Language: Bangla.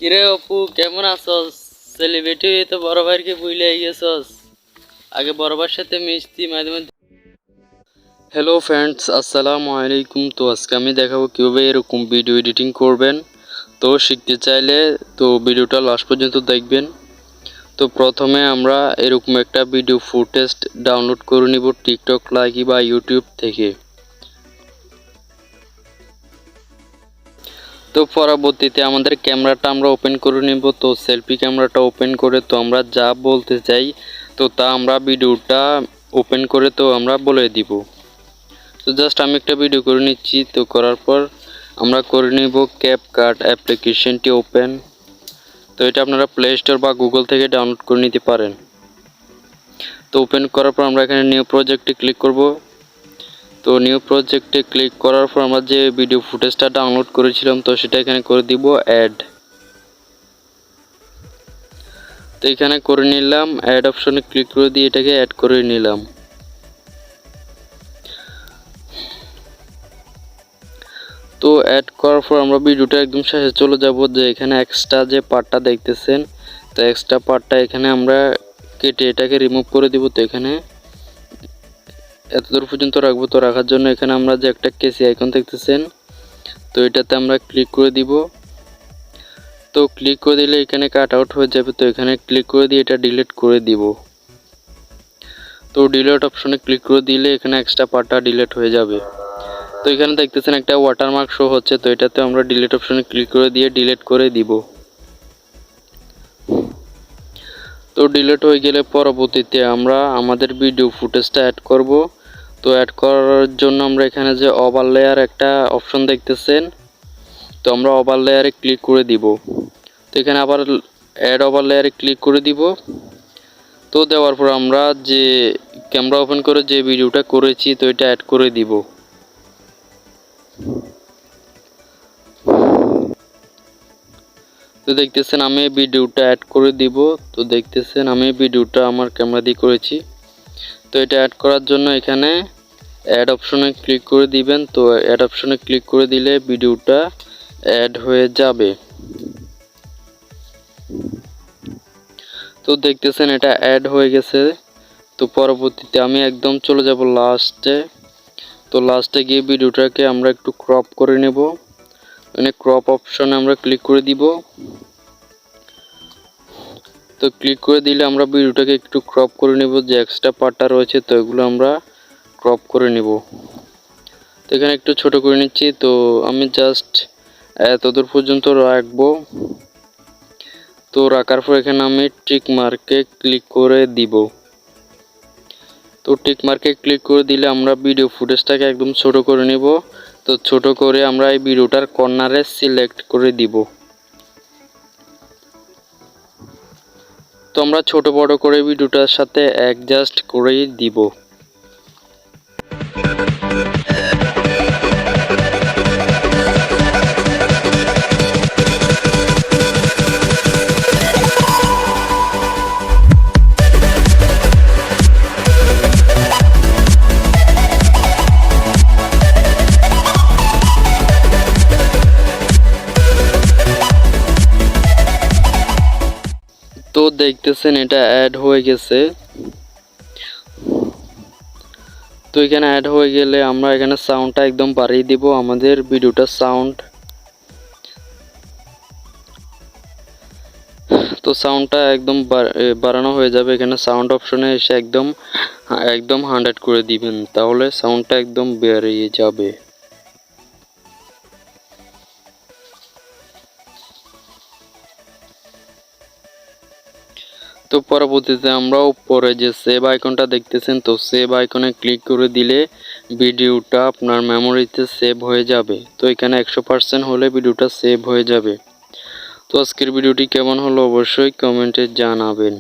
কিরে অপু কেমন আছস? সেলিব্রিটি তো বড় ভাইকে ভুলে গেছস। আগে বড় ভাইয়ের সাথে মিশতি মাঝে মাঝে। হ্যালো ফ্রেন্ডস, আসসালামু আলাইকুম। তো আজকে আমি দেখাবো কীভাবে এরকম ভিডিও এডিটিং করবেন। তো শিখতে চাইলে তো ভিডিওটা লাস্ট পর্যন্ত দেখবেন। তো প্রথমে আমরা এরকম একটা ভিডিও ফুটেজ ডাউনলোড করে নিব টিকটক লাইকি বা ইউটিউব থেকে। তো পরবর্তীতে আমাদের ক্যামেরাটা আমরা ওপেন করে নিব। তো সেলফি ক্যামেরাটা ওপেন করে তো আমরা যা বলতে চাই তো তা আমরা ভিডিওটা ওপেন করে তো আমরা বলে দিব। তো জাস্ট আমি একটা ভিডিও করে নিচ্ছি। তো করার পর আমরা করে নিব ক্যাপকাট অ্যাপ্লিকেশনটি ওপেন। তো এটা আপনারা প্লে স্টোর বা গুগল থেকে ডাউনলোড করে নিতে পারেন। তো ওপেন করার পর আমরা এখানে নিউ প্রজেক্টে ক্লিক করব। তো নিউ প্রজেক্টে ক্লিক করার পর আমরা যে ভিডিও ফুটেজটা ডাউনলোড করেছিলাম তো সেটা এখানে করে দিব অ্যাড। তো এখানে করে নিলাম, অ্যাড অপশনে ক্লিক করে দিয়ে এটাকে অ্যাড করে নিলাম। তো অ্যাড করার পর আমরা ভিডিওটা একদম শেষে চলে যাব। যে এখানে এক্সট্রা যে পার্টটা দেখতেছেন তো এক্সট্রা পার্টটা এখানে আমরা কেটে এটাকে রিমুভ করে দিব। তো এখানে এতদূর পর্যন্ত রাখবো। তো রাখার জন্য এখানে আমরা যে একটা কেসি আইকন দেখতেছেন তো এটাতে আমরা ক্লিক করে দিব। তো ক্লিক করে দিলে এখানে কাট আউট হয়ে যাবে। তো এখানে ক্লিক করে দিয়ে এটা ডিলিট করে দিব। তো ডিলিট অপশনে ক্লিক করে দিলে এখানে এক্সট্রা পার্টটা ডিলিট হয়ে যাবে। তো এখানে দেখতেছেন একটা ওয়াটারমার্ক শো হচ্ছে। তো এটাতে আমরা ডিলিট অপশনে ক্লিক করে দিয়ে ডিলিট করে দিব। তো ডিলিট হয়ে গেলে পরবর্তীতে আমরা আমাদের ভিডিও ফুটেজটা অ্যাড করব। তো অ্যাড করার জন্য আমরা এখানে যে ওভারলেয়ার একটা অপশন দেখতেছেন তো আমরা ওভারলেয়ারে ক্লিক করে দিব। তো এখানে আবার অ্যাড ওভারলেয়ারে ক্লিক করে দিব। তো দেওয়ার পর আমরা যে ক্যামেরা ওপেন করে যে ভিডিওটা করেছি তো এটা অ্যাড করে দিব। তো দেখতেছেন আমি ভিডিওটা অ্যাড করে দিব। তো দেখতেছেন আমি ভিডিওটা আমার ক্যামেরা দিয়ে করেছি। তো এটা অ্যাড করার জন্য এখানে অ্যাড অপশনে ক্লিক করে দিবেন। তো অ্যাড অপশনে ক্লিক করে দিলে ভিডিওটা অ্যাড হয়ে যাবে। তো দেখতেছেন এটা অ্যাড হয়ে গেছে। তো পরবর্তীতে আমি একদম চলে যাব লাস্টে। তো লাস্টে গিয়ে ভিডিওটাকে আমরা একটু ক্রপ করে নেব। মানে ক্রপ অপশনে আমরা ক্লিক করে দিব। তো ক্লিক করে দিলে আমরা ভিডিওটাকে একটু ক্রপ করে নেব। যে এক্সট্রা পার্টটা রয়েছে তো এগুলো আমরা ক্রপ করে নেব। তো এখানে একটু ছোট করে নিচ্ছি। তো আমি জাস্ট এতদূর পর্যন্ত রাখবো। তো রাখার পর এখানে আমি টিক মার্কে ক্লিক করে দিব। তো টিক মার্কে ক্লিক করে দিলে আমরা ভিডিও ফুটেজটাকে একদম ছোট করে নেব। তো ছোট করে আমরা এই ভিডিওটার কর্নারে সিলেক্ট করে দিব। তো আমরা ছোট বড় করে ভিডিওটার সাথে অ্যাডজাস্ট করে দিব। তো দেখতেছেন এটা অ্যাড হয়ে গেছে। তো এখানে অ্যাড হয়ে গেলে আমরা এখানে সাউন্ডটা একদম বাড়িয়ে দিব আমাদের ভিডিওটার সাউন্ড। তো সাউন্ডটা একদম বাড়ানো হয়ে যাবে। এখানে সাউন্ড অপশনে এসে একদম 100 করে দিবেন, তাহলে সাউন্ডটা একদম বেরিয়ে যাবে। তো পরবর্তীতে আমরা উপরে যে সেভ আইকনটা দেখতেছেন তো সেভ আইকনে ক্লিক করে দিলে ভিডিওটা আপনার মেমোরিতে সেভ হয়ে যাবে। তো এখানে 100% হলে ভিডিওটা সেভ হয়ে যাবে। তো আজকের ভিডিওটি কেমন হলো অবশ্যই কমেন্টে জানাবেন।